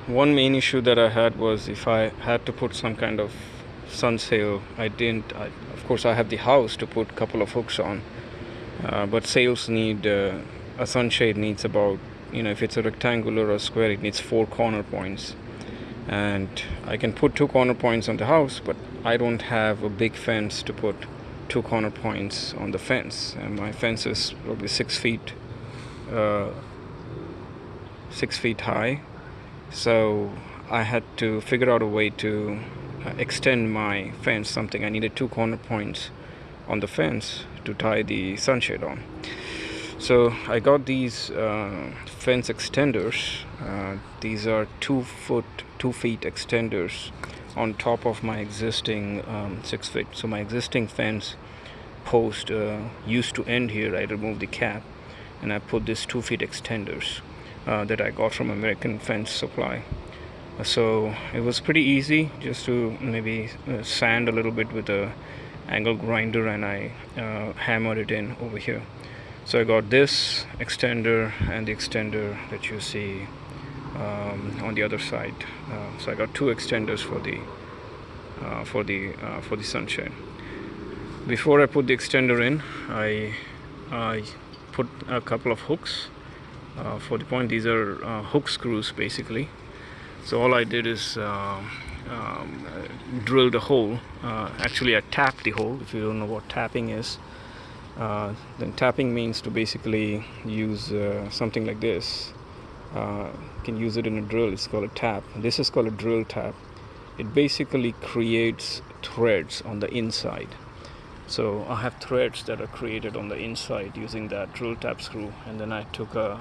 one main issue that I had was if I had to put some kind of sun sail. Of course, I have the house to put a couple of hooks on, but sails need a sunshade needs about, if it's a rectangular or square, it needs 4 corner points, and I can put 2 corner points on the house, but I don't have a big fence to put 2 corner points on the fence, and my fence is probably 6 feet, 6 feet high. So I had to figure out a way to extend my fence something. I needed 2 corner points on the fence to tie the sunshade on. So I got these fence extenders. These are 2 feet extenders on top of my existing 6 feet. So my existing fence post used to end here. I removed the cap and I put these 2 feet extenders that I got from American Fence Supply. So it was pretty easy just to maybe sand a little bit with a angle grinder, and I hammered it in over here. So I got this extender and the extender that you see on the other side. So I got 2 extenders for the sunshade. Before I put the extender in, I put a couple of hooks for the point. These are hook screws basically. So all I did is drilled a hole. Actually I tapped the hole. If you don't know what tapping is, then tapping means to basically use something like this. You can use it in a drill. It's called a tap. This is called a drill tap. It basically creates threads on the inside. So I have threads that are created on the inside using that drill tap screw, and then I took a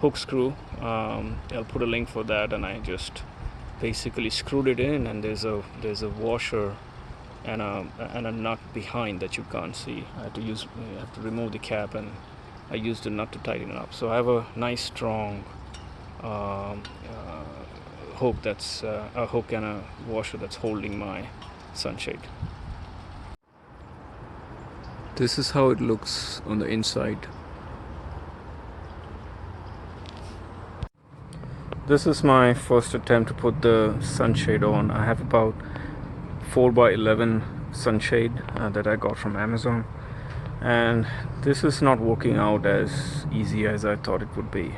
hook screw. I'll put a link for that, and I just basically screwed it in, and there's a washer and a nut behind that you can't see. I have to remove the cap, and I used the nut to tighten it up. So I have a nice strong hook, that's a hook and a washer that's holding my sunshade. This is how it looks on the inside. This is my first attempt to put the sunshade on. I have about 4x11 sunshade that I got from Amazon, and this is not working out as easy as I thought it would be.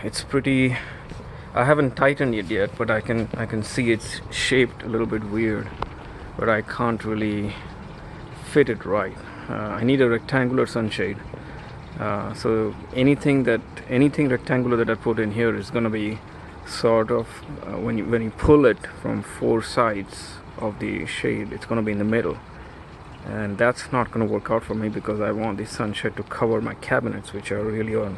It's pretty. I haven't tightened it yet, but I can see it's shaped a little bit weird, but I can't really fit it right. I need a rectangular sunshade. So anything rectangular that I put in here is going to be sort of when you pull it from 4 sides of the shade, it's going to be in the middle, and that's not going to work out for me because I want the sunshade to cover my cabinets, which are really on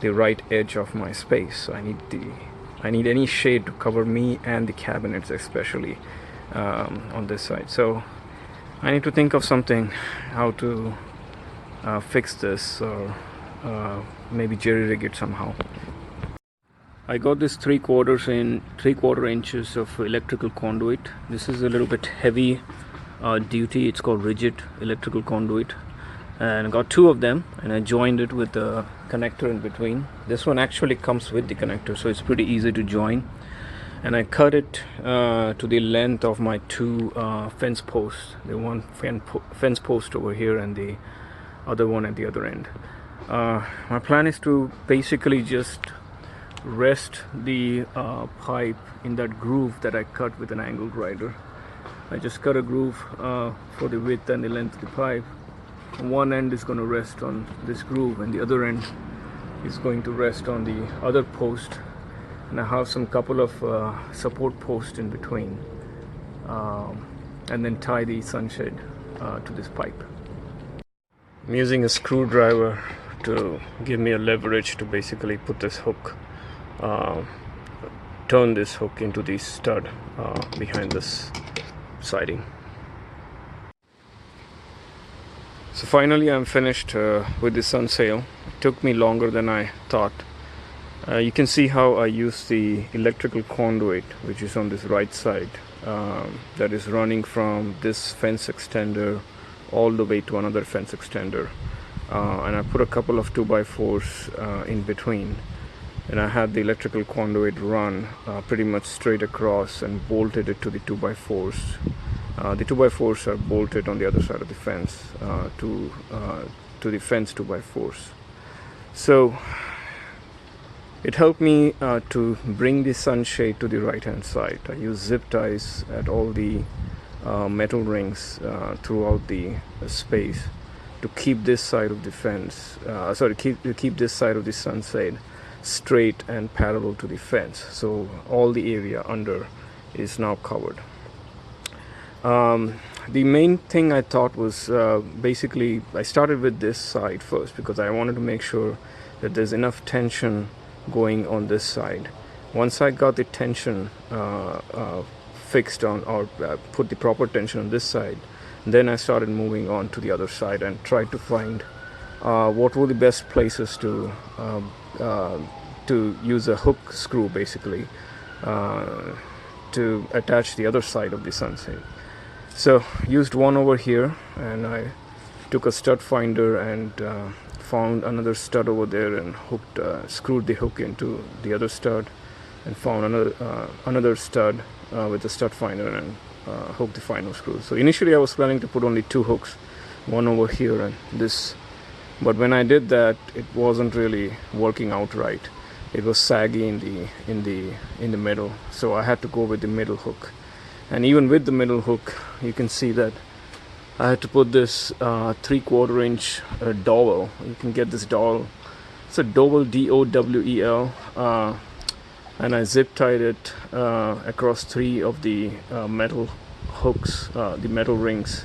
the right edge of my space. So I need any shade to cover me and the cabinets, especially on this side. So I need to think of something how to fix this, or maybe jerry rig it somehow. I got this 3/4 inches of electrical conduit. This is a little bit heavy duty. It's called rigid electrical conduit, and I got 2 of them, and I joined it with a connector in between. This one actually comes with the connector, so it's pretty easy to join. And I cut it to the length of my 2 fence posts. The one fence post over here and the other one at the other end. My plan is to basically just rest the pipe in that groove that I cut with an angle grinder. I just cut a groove for the width and the length of the pipe. One end is going to rest on this groove, and the other end is going to rest on the other post, and I have some couple of support posts in between, and then tie the sunshade to this pipe. I'm using a screwdriver to give me a leverage to basically put this hook, turn this hook into the stud behind this siding. So finally I'm finished with the sun sail. It took me longer than I thought. You can see how I use the electrical conduit, which is on this right side, that is running from this fence extender all the way to another fence extender, and I put a couple of 2x4s in between, and I had the electrical conduit run pretty much straight across and bolted it to the 2x4s. The 2x4s are bolted on the other side of the fence to the fence 2x4s. So it helped me to bring the sunshade to the right hand side. I used zip ties at all the metal rings throughout the space to keep this side of the fence, keep this side of the sunshade straight and parallel to the fence. So all the area under is now covered. The main thing I thought was basically I started with this side first because I wanted to make sure that there's enough tension going on this side. Once I got the tension fixed on, or put the proper tension on this side, then I started moving on to the other side and tried to find what were the best places to use a hook screw basically to attach the other side of the sunshade. So used one over here, and I took a stud finder and found another stud over there and screwed the hook into the other stud, and found another stud with the stud finder and hooked the final screw. So initially I was planning to put only 2 hooks, one over here and this, but when I did that, it wasn't really working out right. It was saggy in the middle, so I had to go with the middle hook. And even with the middle hook, you can see that I had to put this 3/4 inch dowel. You can get this dowel. It's a dowel, D-O-W-E-L, and I zip tied it across 3 of the metal hooks, the metal rings,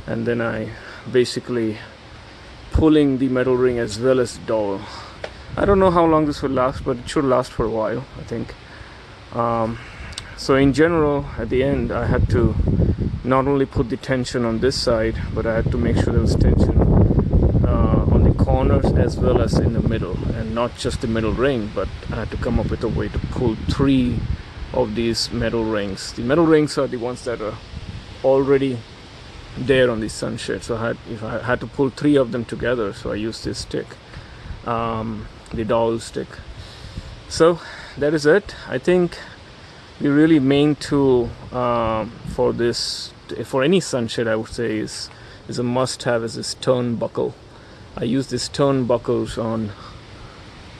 and then I basically pulling the metal ring as well as the dowel. I don't know how long this will last, but it should last for a while, I think. So in general, at the end, I had to not only put the tension on this side, but I had to make sure there was tension on the corners as well as in the middle, and not just the middle ring, but I had to come up with a way to pull 3 of these metal rings. The metal rings are the ones that are already there on the sunshade, so I had to pull 3 of them together. So I used this stick, the dowel stick. So that is it. I think the really main tool for any sunshade, I would say, is a must-have, is this turnbuckle. I use these turnbuckles on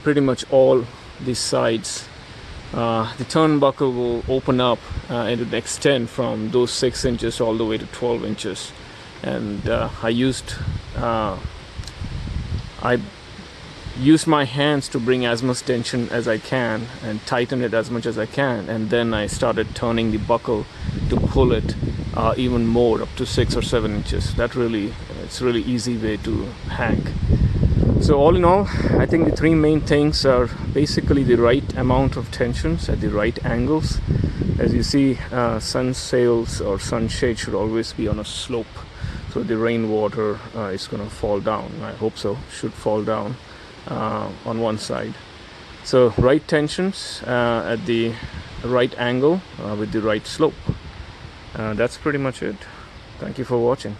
pretty much all these sides. The turnbuckle will open up and it extend from those 6 inches all the way to 12 inches. And I used my hands to bring as much tension as I can and tighten it as much as I can, and then I started turning the buckle to pull it even more, up to 6 or 7 inches. It's really easy way to hang. So all in all, I think the 3 main things are basically the right amount of tensions at the right angles. As you see, sun sails or sunshade should always be on a slope, so the rainwater is going to fall down. I hope so, should fall down on one side. So right tensions at the right angle with the right slope. That's pretty much it. Thank you for watching.